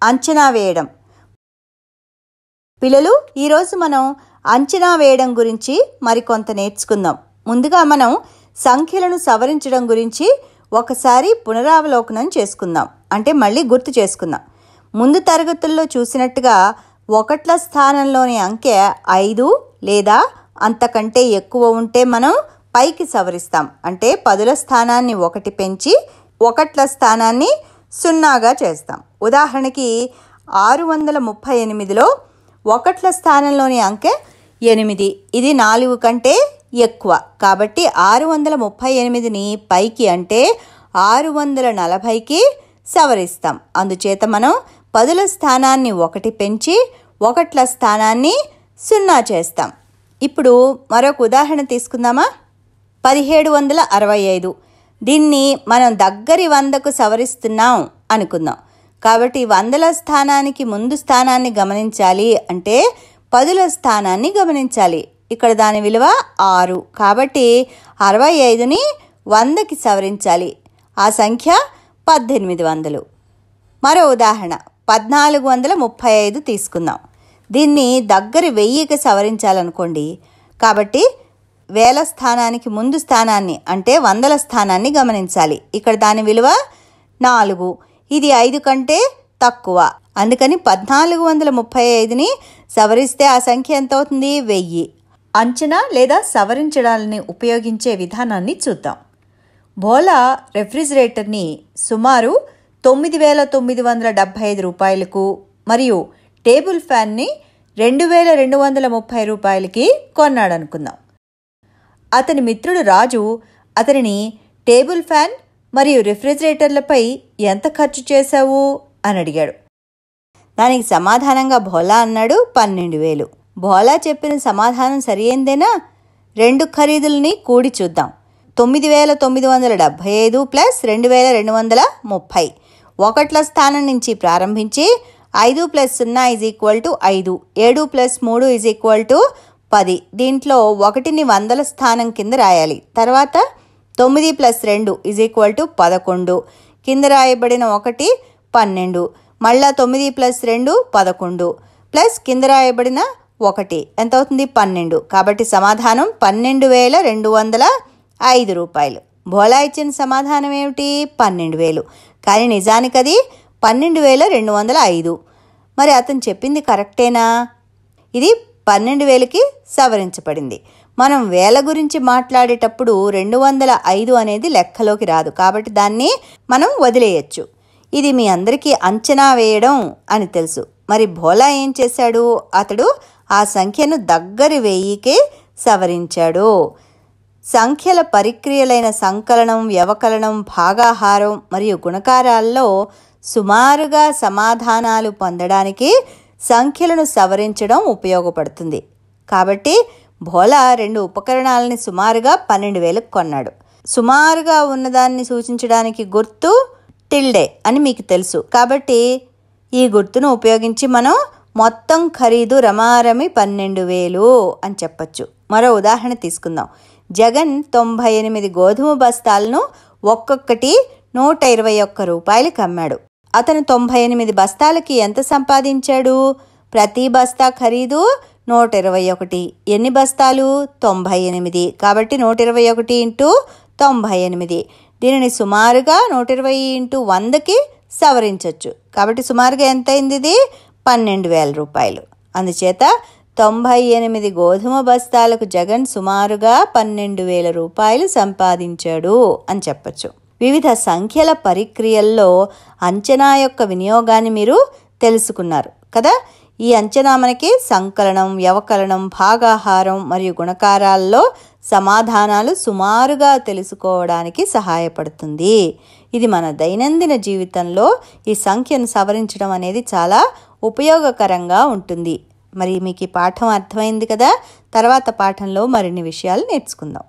అంచనా వేయడం. పిల్లలు, ఈరోజు మనం అంచనా వేయడం గురించి మరికొంత నేర్చుకుందాం. ముందుగా మనం సంఖ్యలను సవరించడం గురించి ఒకసారి పునరావలోకనం చేసుకుందాం. అంటే మళ్ళీ గుర్తు చేసుకుందాం. ముందు తరగతుల్లో చూసినట్టుగా ఒకట్ల స్థానంలోని అంకె 5 లేదా అంతకంటే ఎక్కువ ఉంటే మనం పైకి సవరిస్తాం. అంటే 10ల స్థానాన్ని 1 పెంచి ఒకట్ల స్థానాన్ని 0గా చేస్తాం. ఉదాహరణకి 638లో ఒకట్ల స్థానంలోని అంకె 8. ఇది 4 కంటే ఎక్కువ. కాబట్టి 638ని పైకి అంటే 640కి సవరిస్తాం. అందుచేత మనం 10ల స్థానాన్ని 1 పెంచి ఒకట్ల స్థానాన్ని 0 చేస్తాం. ఇప్పుడు మరొక ఉదాహరణ తీసుకుందామా? 1765. దీన్ని మనం దగ్గరి 100కు సవరిస్తున్నాం అనుకుందాం. కాబట్టి 100ల స్థానానికి ముందు స్థానాన్ని గమనించాలి అంటే 10ల స్థానాన్ని గమనించాలి. ఇక్కడ దాని విలువ 6. కాబట్టి 65ని 100కి సవరించాలి. ఆ సంఖ్య 1800. మరో ఉదాహరణ 1435 తీసుకుందాం. దీన్ని దగ్గరి 1000కి సవరించాలనుకోండి. కాబట్టి 1000ల స్థానానికి ముందు స్థానాన్ని అంటే 100ల స్థానాన్ని గమనించాలి. ఇక్కడ దాని విలువ 4. ఇది 5 కంటే తక్కువ. అందుకని 1435ని సవరిస్తే ఆ సంఖ్య ఎంత అవుతుంది? 1000. అంచనా లేదా సవరించడాన్ని ఉపయోగించే విధానాన్ని చూద్దాం. భోలా రెఫ్రిజిరేటర్ని సుమారు 9975 రూపాయలకు మరియు టేబుల్ ఫ్యాన్ని 2230 రూపాయలకి కొన్నాడనుకుందాం. అతని మిత్రుడు రాజు అతనిని టేబుల్ ఫ్యాన్ మరియు రిఫ్రిజిరేటర్లపై ఎంత ఖర్చు చేశావు అని అడిగాడు. దానికి సమాధానంగా భోలా అన్నాడు 12,000. భోలా చెప్పిన సమాధానం సరియైందేనా? 2 ఖరీదుల్ని కూడి చూద్దాం. 9975 ప్లస్ 2230. ఒకట్ల స్థానం నుంచి ప్రారంభించి 5 + 0 = 5, 7 + 3 = 10. దీంట్లో 1ని 100ల స్థానం కింద రాయాలి. తర్వాత 9 + 2 = 11. కింద రాయబడిన 1 12. మళ్ళా 9 + 2 11 ప్లస్ కింద రాయబడిన 1 ఎంత అవుతుంది? 12. కాబట్టి సమాధానం 12,205 రూపాయలు. భోలా ఇచ్చిన సమాధానం ఏమిటి? 12,000. కానీ నిజానికి అది 12,205. మరి అతను చెప్పింది కరెక్టేనా? ఇది 12,000కి సవరించబడింది. మనం వేల గురించి మాట్లాడేటప్పుడు 205 అనేది లెక్కలోకి రాదు. కాబట్టి దాన్ని మనం వదిలేయచ్చు. ఇది మీ అందరికీ అంచనా వేయడం అని తెలుసు. మరి భోలా ఏం చేశాడు? అతడు ఆ సంఖ్యను దగ్గరి 1000కి సవరించాడు. సంఖ్యల పరిక్రియలైన సంకలనం, వ్యవకలనం, భాగాహారం మరియు గుణకారాల్లో సుమారుగా సమాధానాలు పొందడానికి సంఖ్యలను సవరించడం ఉపయోగపడుతుంది. కాబట్టి భోలా 2 ఉపకరణాలని సుమారుగా 12,000కు కొన్నాడు. సుమారుగా ఉన్నదాన్ని సూచించడానికి గుర్తు టిల్డే అని మీకు తెలుసు. కాబట్టి ఈ గుర్తును ఉపయోగించి మనం మొత్తం ఖరీదు రమారమి 12,000 అని చెప్పచ్చు. మరో ఉదాహరణ తీసుకుందాం. జగన్ 98 గోధుమ బస్తాలను ఒక్కొక్కటి 121 రూపాయలకి అమ్మాడు. అతను 98 బస్తాలకి ఎంత సంపాదించాడు? ప్రతి బస్తా ఖరీదు 121. ఎన్ని బస్తాలు? 98. కాబట్టి 121 × 98. దీనిని సుమారుగా 120 × 100కి సవరించవచ్చు. కాబట్టి సుమారుగా ఎంత అయింది? ఇది 12,000 రూపాయలు. అందుచేత 98 గోధుమ బస్తాలకు జగన్ సుమారుగా 12,000 రూపాయలు సంపాదించాడు అని చెప్పచ్చు. వివిధ సంఖ్యల పరిక్రియల్లో అంచనా యొక్క వినియోగాన్ని మీరు తెలుసుకున్నారు కదా. ఈ అంచనా మనకి సంకలనం, వ్యవకలనం, భాగాహారం మరియు గుణకారాల్లో సమాధానాలు సుమారుగా తెలుసుకోవడానికి సహాయపడుతుంది. ఇది మన దైనందిన జీవితంలో ఈ సంఖ్యను సవరించడం అనేది చాలా ఉపయోగకరంగా ఉంటుంది. మరి మీకు ఈ పాఠం అర్థమైంది కదా. తర్వాత పాఠంలో మరిన్ని విషయాలు నేర్చుకుందాం.